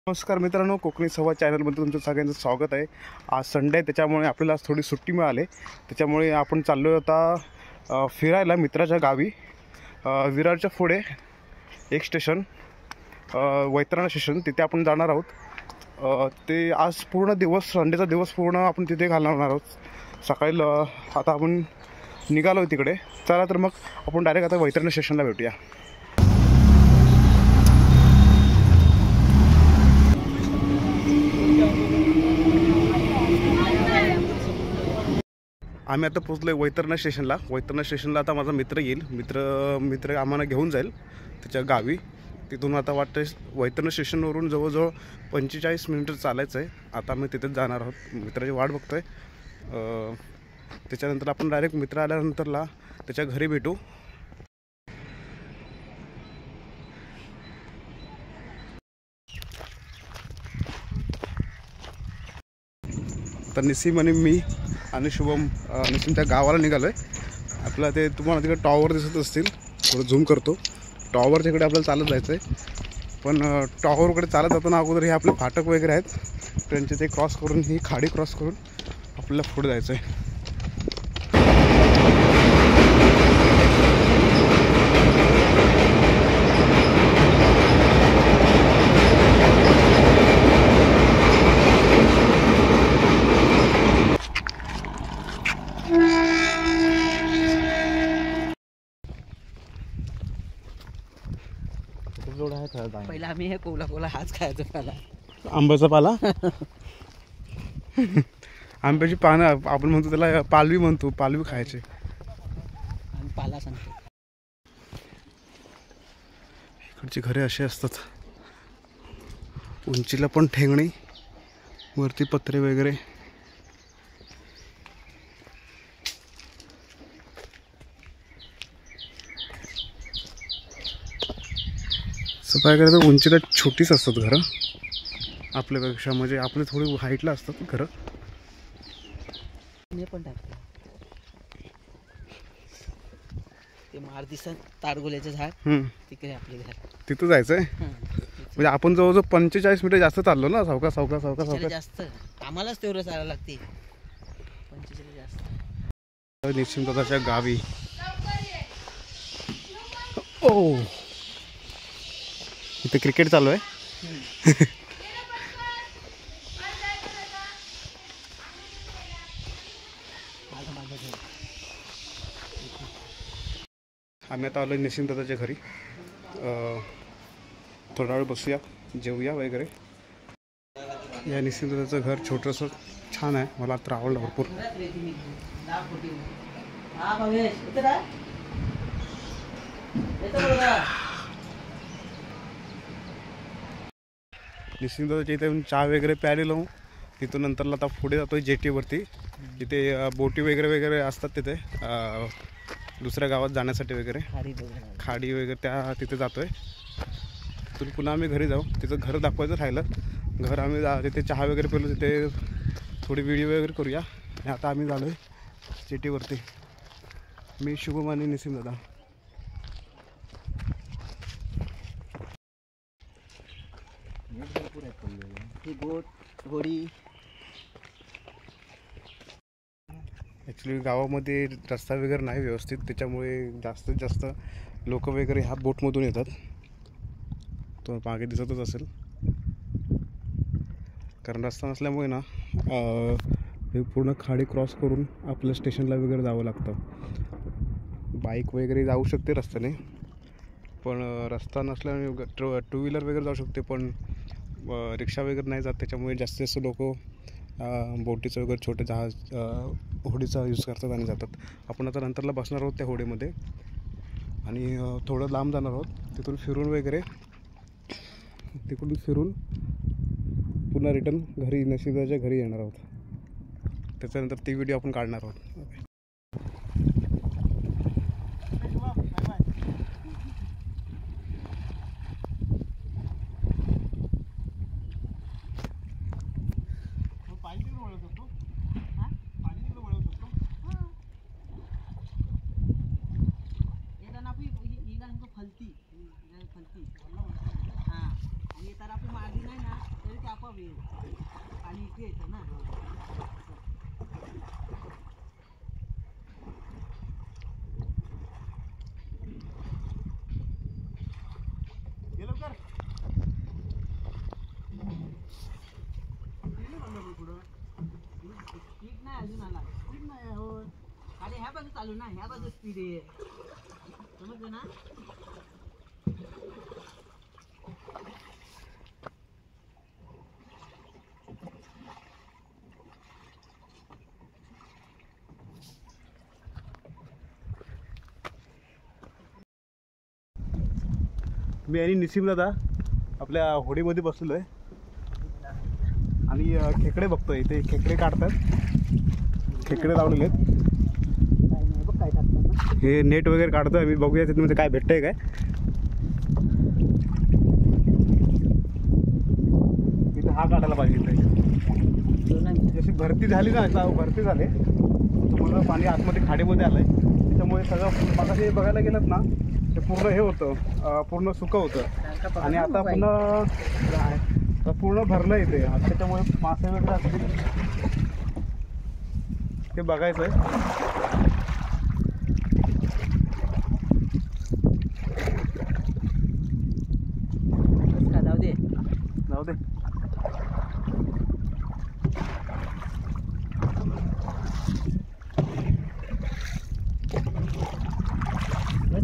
नमस्कार मित्रांनो, कोकणी संवाद चॅनलमध्ये तुमचं सगळ्यांचं स्वागत आहे। आज संडे आहे, त्याच्यामुळे आपल्याला आज थोडी सुट्टी मिळाली। त्याच्यामुळे आपण चाललो आता फिरायला मित्राच्या गावी। विरारच्या पुढे एक स्टेशन वैतरणा स्टेशन, तिथे आपण जाणार आहोत। ते आज पूर्ण दिवस, संडेचा दिवस पूर्ण आपण तिथे घालवणार आहोत। सकाळी आता आपण निघालो तिकडे। चला तर मग आपण डायरेक्ट आता वैतरणा स्टेशनला भेटूया। आम्ही आता पोचलो आहे वैतरणा स्टेशनला। वैतरणा स्टेशनला आता माझा मित्र येईल, मित्र आम्हाला घेऊन जाईल त्याच्या गावी। तिथून आता वाटतं वैतरणा स्टेशनवरून जवळजवळ 45 मिनिटं चालायचं आहे। आता आम्ही तिथेच जाणार आहोत, मित्राची वाट बघतोय। त्याच्यानंतर आपण डायरेक्ट मित्र आल्यानंतरला त्याच्या घरी भेटू। तर निसीम आणि मी आणि शुभम निसीमच्या गावाला निघालो आहे। आपल्याला ते तुम्हाला तिकडे टॉवर दिसत असतील, थोडं झूम करतो। टॉवरच्या इकडे आपल्याला चालत जायचं आहे, पण टॉवरकडे चालत जाताना अगोदर हे आपले फाटक वगैरे आहेत, त्यांचे ते क्रॉस करून, ही खाडी क्रॉस करून आपल्याला पुढे जायचं आहे। पहिला आम्ही हे कोला हाच खायचं पाला, आंब्याचा पाला। आंब्याची पानं आपण म्हणतो त्याला पालवी म्हणतो, पालवी खायचे आणि पाला सांगतो। इकडची घरे अशी असतात, उंचीला पण ठेंगणी, वरती पत्रे वगैरे। काय करायचं, उंचीला छोटीच असतात घरं आपल्यापेक्षा, म्हणजे आपले थोडी हाईटला असतात घरं। पण ते मार दिसत ताडगोल्याचं झाड, तिकडे आपले घर, तिथं जायचंय। म्हणजे आपण जवळजवळ 45 मिनिटं जास्त चाललो ना, सावका जास्त आम्हालाच तेवढं चालायला लागते, 45 जास्त। निसीम दादाच्या गावी। ओ, इथे क्रिकेट चालू आहे। आम्ही आता आलो निसीम दादाच्या घरी। थोडा वेळ बसूया, जेवूया वगैरे। या निसीम दादाचं घर छोटंसं छान आहे, मला तर आवडलं भरपूर। निसीम दादाच्या इथे येऊन चहा वगैरे प्यायलेलो। तिथून नंतरला आता पुढे जातोय जेटीवरती, तिथे बोटी वगैरे असतात तिथे, दुसऱ्या गावात जाण्यासाठी वगैरे, खाडी वगैरे त्या तिथे जातोय। तिथून पुन्हा आम्ही घरी जाऊ, तिथं घर दाखवायचं राहिलं। घर आम्ही तिथे चहा वगैरे पिलो, तिथे थोडी व्हिडिओ वगैरे करूया। आणि आता आम्ही झालो आहे जेटीवरती, मी, शुभम आणि निसीम दादा। ॲक्च्युली गावामध्ये रस्ता वगैरे नाही व्यवस्थित, त्याच्यामुळे जास्तीत जास्त लोक वगैरे ह्या बोटमधून येतात। तो मागे दिसतच असेल, कारण रस्ता नसल्यामुळे ना हे पूर्ण खाडी क्रॉस करून आपल्या स्टेशनला वगैरे जावं लागतं। बाईक वगैरे जाऊ शकते रस्त्याने, पण रस्ता नसल्यामुळे टू व्हीलर वगैरे जाऊ शकते, पण रिक्षा वगैरे नाही जात। त्याच्यामुळे जास्तीत जास्त लोक बोटीचं वगैरे छोटे जहाज, होडीचा यूज करतात आणि जातात। आपण आता नंतरला बसणार आहोत त्या होडीमध्ये आणि थोडं लांब जाणार आहोत। तिथून फिरून वगैरे, तिकडून फिरून पुन्हा रिटर्न घरी, नशिबाच्या घरी येणार आहोत। त्याच्यानंतर ती व्हिडिओ आपण काढणार आहोत। ओके, आपोआप येईल आणि इथे येतं ना. स्पीड नाही अजून आला. स्पीड नाही हो. अरे ह्या बाजू चालू ना, ह्या बाजू स्पीड आहे. समजलं ना. मी आणि निसिम दादा आपल्या होडीमध्ये बसलेलो आहे आणि खेकडे बघतोय. इथे खेकडे काढतात, खेकडे लावलेले आहेत. काय टाकतात हे नेट वगैरे काढतोय आम्ही. बघूया तिथे काय भेटतंय काय. इथे हा काढायला पाहिजे. इथे जशी भरती झाली ना, आता भरती झाले तुम्हाला पाणी आतमध्ये खाडीमध्ये आलंय. त्याच्यामुळे सगळं मला हे बघायला गेलं ना, ते पूर्ण हे होतं, पूर्ण सुकं होतं आणि आता पूर्ण भरलं इथे. त्याच्यामुळे मासे वगैरे असतील ते बघायचं आहे. जाऊ दे जाऊ दे.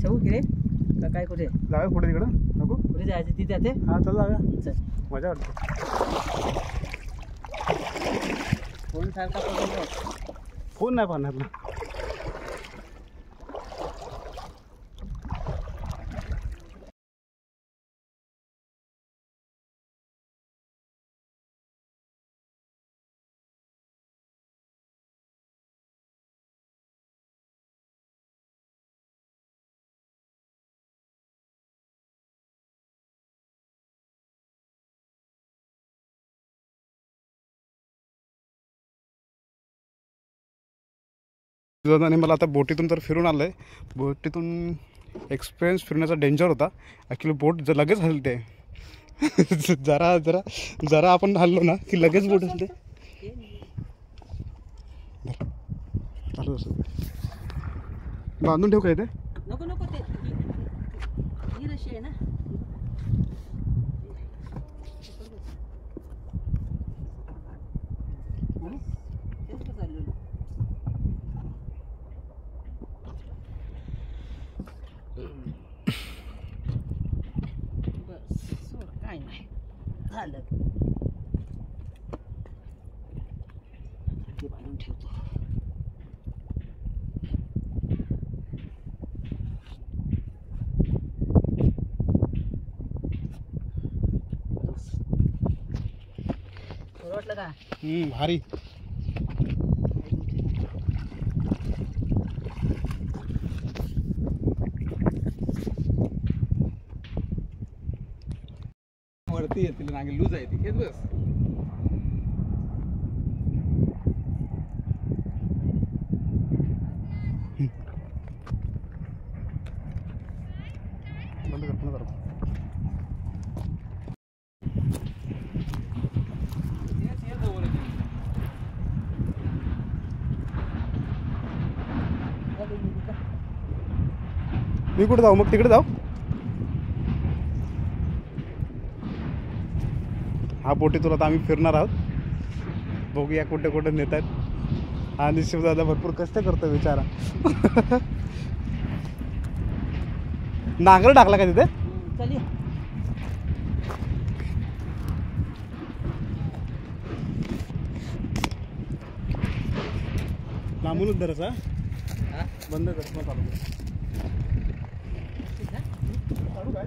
ठेवू की रे का काय? कुठे जाऊया कुठे तिकडं? नको कुठे जायचं ती जाते. हां चल जाऊया. चल. मजा वाटते. फोन सारखा पकडतो. फोन नाही पाहणार ना. आणि मला आता बोटीतून तर फिरून आलं आहे. बोटीतून एक्सपिरियन्स फिरण्याचा डेंजर होता. ॲक्च्युली बोट लगेच हलते. जरा जरा जरा आपण हल्लो ना की लगेच बोट हलते. बांधून ठेवू का इथे? नको नको. ते ही रशी आहे ना. काय नाही झालं. ते बांधून ठेवतो. वाटलं का? भारी. वरती येतील नांगे लूज आहे ती. हेच बस. बंद कर. मी कुठे जाऊ मग? तिकडे जाऊ. हा बोटी तुला आता आम्ही फिरणार आहोत. बघूया कुठे कुठे नेत आहेत. आणि शिवदादा भरपूर कष्ट करतो बिचारा. नांगर टाकला का तिथे? चल. लांबूनच धरायचा. बंद कर. मग चालू काय?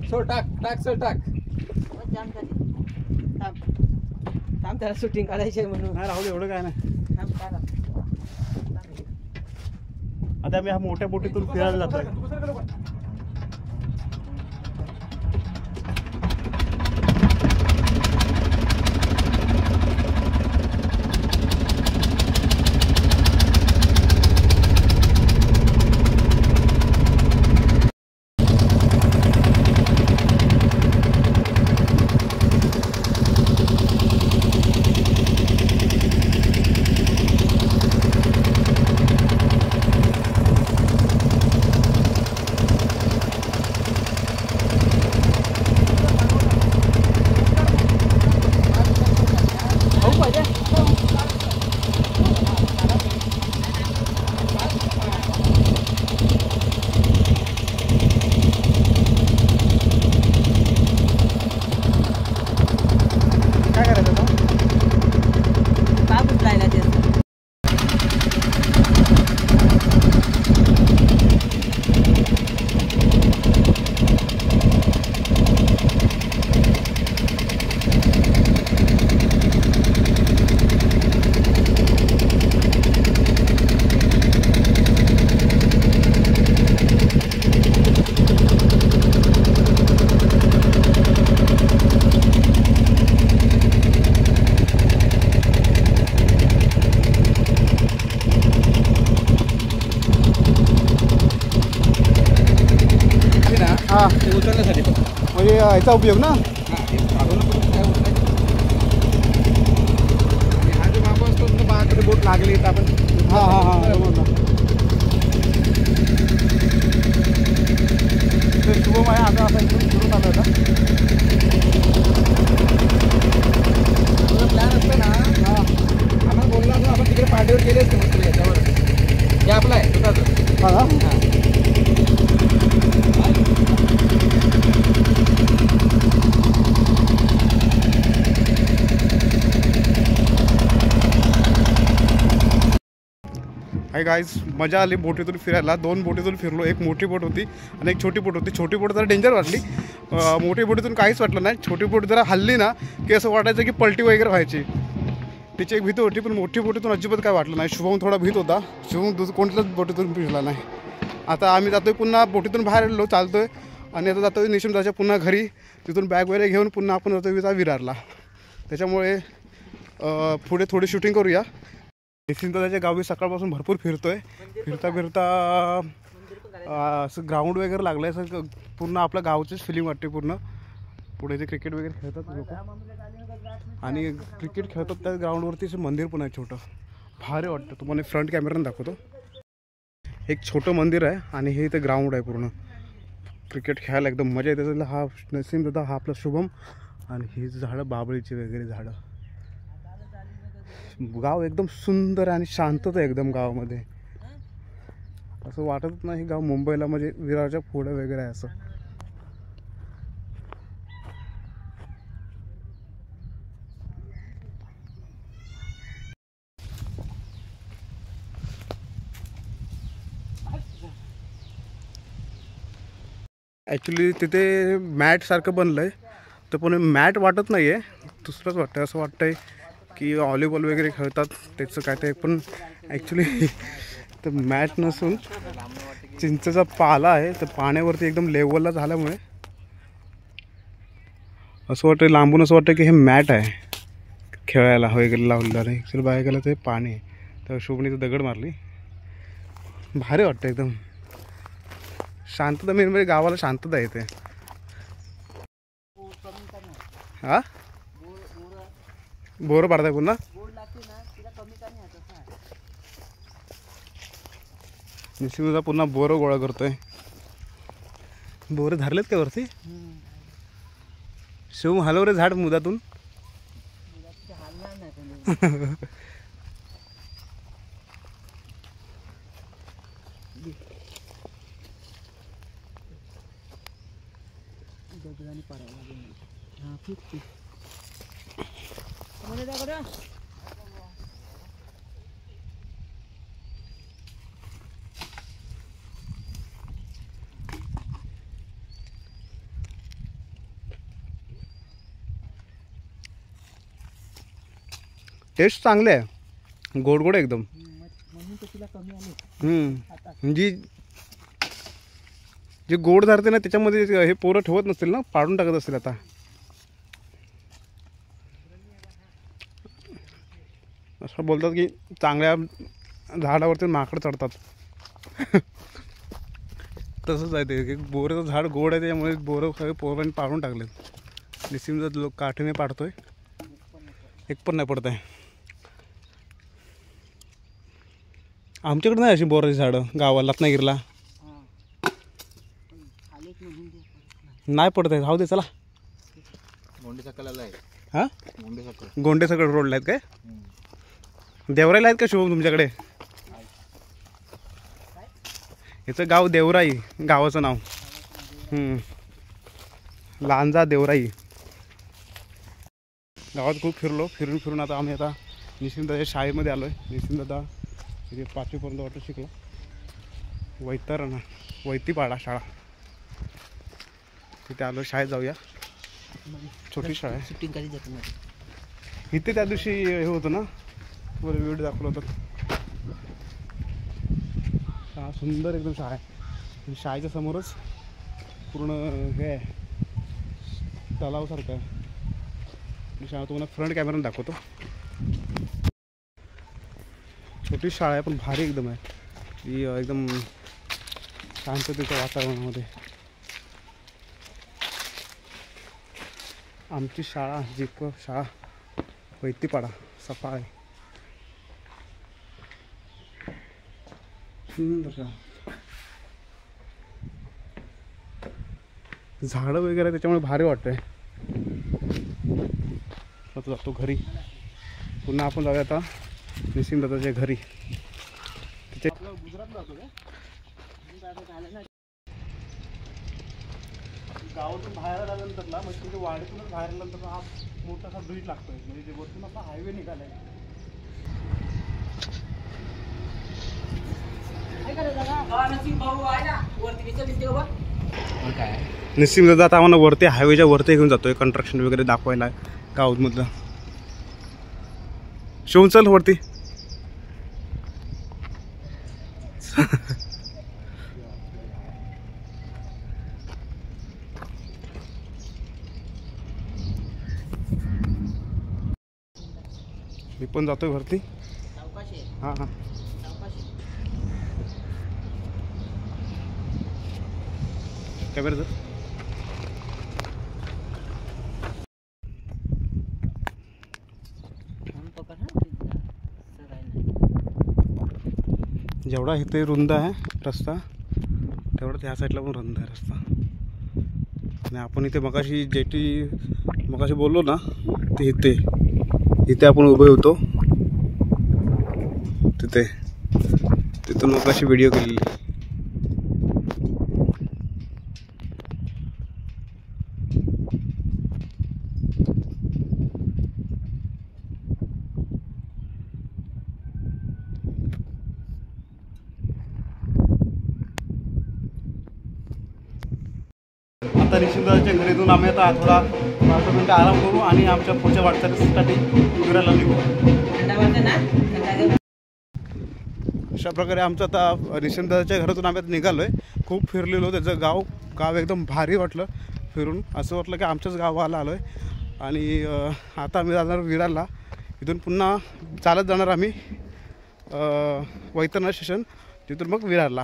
सो टाक टाक. जाम झाली. थांब त्याला शूटिंग काढायची आहे म्हणून. नाही राहू दे. एवढं काय नाही. थांब काढा. आता आम्ही ह्या मोठ्या बोटीतून फिरायला जातोय. उचलण्यासाठी म्हणजे याचा उपयोग ना. हा जो बाबा असतो तो बाकडे बोट लागली तर आपण हां हां हां ते शुभम आहे. आता असा इकडून फिरून आलं होता. प्लॅन असतं ना. आपण बोललो असं आपण तिकडे पाठीवर गेले असते मस्त याच्यावर हे आपला आहे स्वतःच. हां हां हाय गाईज, मजा आली बोटीतून फिरायला. 2 बोटीतून फिरलो. एक मोठी बोट होती आणि एक छोटी बोट होती. छोटी बोट जरा डेंजर वाटली. मोठी बोटीतून काहीच वाटलं नाही. छोटी बोट जरा हल्ली ना की असं वाटायचं की पलटी वगैरे व्हायची. तिची एक भीती होती, पण मोठी बोटीतून अजिबात काय वाटलं नाही. शुभम थोडा भीत होता. शुभम कोणत्याच बोटीतून फिरला नाही. आता आम्ही जातोय पुन्हा बोटीतून बाहेर आलो, चालतोय आणि आता जातोय निशिमदाच्या पुन्हा घरी. तिथून बॅग वगैरे घेऊन पुन्हा आपण जातोय विरारला. त्याच्यामुळे पुढे थोडी शूटिंग करूया. निशिमदाच्या गावी सकाळपासून भरपूर फिरतोय. फिरता फिरता असं ग्राउंड वगैरे लागलं आहे. असं पूर्ण आपल्या गावचीच फिलिंग वाटते पूर्ण. पुढे जे क्रिकेट वगैरे खेळतात लोक आणि क्रिकेट खेळतात त्या ग्राउंडवरती असं मंदिर पण आहे छोटं. भारी वाटतं. तुम्हाला फ्रंट कॅमेराने दाखवतो. एक छोटं मंदिर आहे आणि हे इथं ग्राउंड आहे पूर्ण. क्रिकेट खेळायला एकदम मजा येते. त्याला हा नसीमदादा, हा आपला शुभम आणि ही झाडं बाबळीची वगैरे झाडं. गाव एकदम सुंदर आणि शांतता एकदम गावामध्ये. असं वाटत नाही गाव मुंबईला म्हणजे विरारच्या पुढे वगैरे आहे असं. ॲक्च्युली तिथे मॅट सारखं बनलं आहे. तर पण मॅट वाटत नाही आहे, दुसरंच वाटतं. असं वाटतं आहे की व्हॉलीबॉल वगैरे खेळतात त्याचं काय ते. पण ॲक्च्युली तर मॅट नसून चिंचेचा पाला आहे. तर पाण्यावरती एकदम लेवलला झाल्यामुळे असं वाटतं, लांबून असं वाटतं की हे मॅट आहे खेळायला वगैरे लावलेलं नाही. ॲक्च्युली बाहेर गेलं ते पाणी आहे. तर शुभने तर दगड मारली. भारी वाटतं एकदम. शांतता मेन म्हणजे गावाला शांतता येते. हा बोर पाडताय पुन्हा. निशिमदा पुन्हा बोरं गोळा करतोय. बोरं धरलेत का वरती? शिव हलव रे झाड मुदातून. टेस्ट चांगले आहे, गोड गोड एकदम. म्हणून तर तिला कमी आले आता. म्हणजे जे गोड धरते ना त्याच्यामध्ये हे पोरं ठेवत नसतील ना, पाडून टाकत असतील आता. असं बोलतात की चांगल्या झाडावरती माकड चढतात. तसंच आहे ते, बोराचं झाड गोड आहे त्याच्यामुळे बोरं सगळे पोरांनी पाडून टाकलेत. निसिम जर लोक काठीने पाडतोय, एक पण नाही पडत आहे. आमच्याकडे नाही अशी बोराची झाडं गावाला रत्नागिरीला नाही पडत आहे. जाऊ दे चला. हां गोंडेसकड रोडला आहेत काय? देवराईला आहेत का शुभम तुमच्याकडे? याचं गाव देवराई, गावाचं नाव. लांजा देवराई. गावात खूप फिरलो, फिरून आता आम्ही आता निसिमदाच्या शाळेमध्ये आलो आहे. निसिमदादा इथे 5वीपर्यंत वाटतं शिकलो. वैतरणा वैतीपाडा शाळा, तिथे आलो. शाळेत जाऊया. छोटी शाळा आहे. शूटिंग कधी जातो ना इथे त्या दिवशी हे होतं ना, व्हिडिओ दाखवलं होतं. शाळा सुंदर एकदम शाळा आहे. शाळेच्या समोरच पूर्ण हे आहे, तलावासारखं आहे. शाळा तुम्हाला फ्रंट कॅमेराने दाखवतो. छोटी शाळा आहे पण भारी एकदम आहे. ही एकदम शांततेच्या वातावरणामध्ये. आमची शाळा शाळा वैतीपाडा सफा आहे. झाडं वगैरे त्याच्यामुळे भारी वाटतंय. आता जातो घरी. पुन्हा आपण जाऊया आता निसिम दादाच्या घरी. गुजरातला जातो का? गावातून बाहेर आल्यानंतर ना, म्हणजे तुमच्या वाडीतूनच बाहेर आल्यानंतर हा मोठासा ब्रिज लागतोय. म्हणजे ते वरतून असा हायवे निघालाय. निसिम दादा आता आम्हाला वरती हायवेच्या वरती घेऊन जातोय, कंस्ट्रक्शन वगैरे दाखवायला गावामधलं. शिवून चल वरती. मी पण जातोय वरती. हां हां कॅमेरा सर. जेवढा इथे रुंद आहे रस्ता, तेवढा त्या साईडला पण रुंद आहे रस्ता. आणि आपण इथे मगाशी बोललो ना, ते इथे आपण उभे होतो. तिथून मगाशी व्हिडिओ केलेली. आता निशिमदाच्या घरीतून आम्ही आता थोडा 5 मिनिटं आराम करू आणि आमच्या पुढच्या वाटचालीसाठी फिरायला निघू. अशा प्रकारे आमचं आता निशिमदाच्या घरातून आम्ही आता निघालो आहे. खूप फिरलेलो. त्याचं गाव एकदम भारी वाटलं फिरून. असं वाटलं की आमच्याच गावाला आलो आहे. आणि आता आम्ही जाणार विरारला. इथून पुन्हा चालत जाणार आम्ही वैतरणा स्टेशन, तिथून मग विरारला.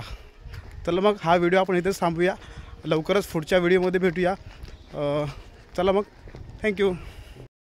चला मग हा व्हिडिओ आपण इथेच थांबूया. लवकरच पुढच्या व्हिडिओमध्ये भेटूया. चला मग, थँक्यू.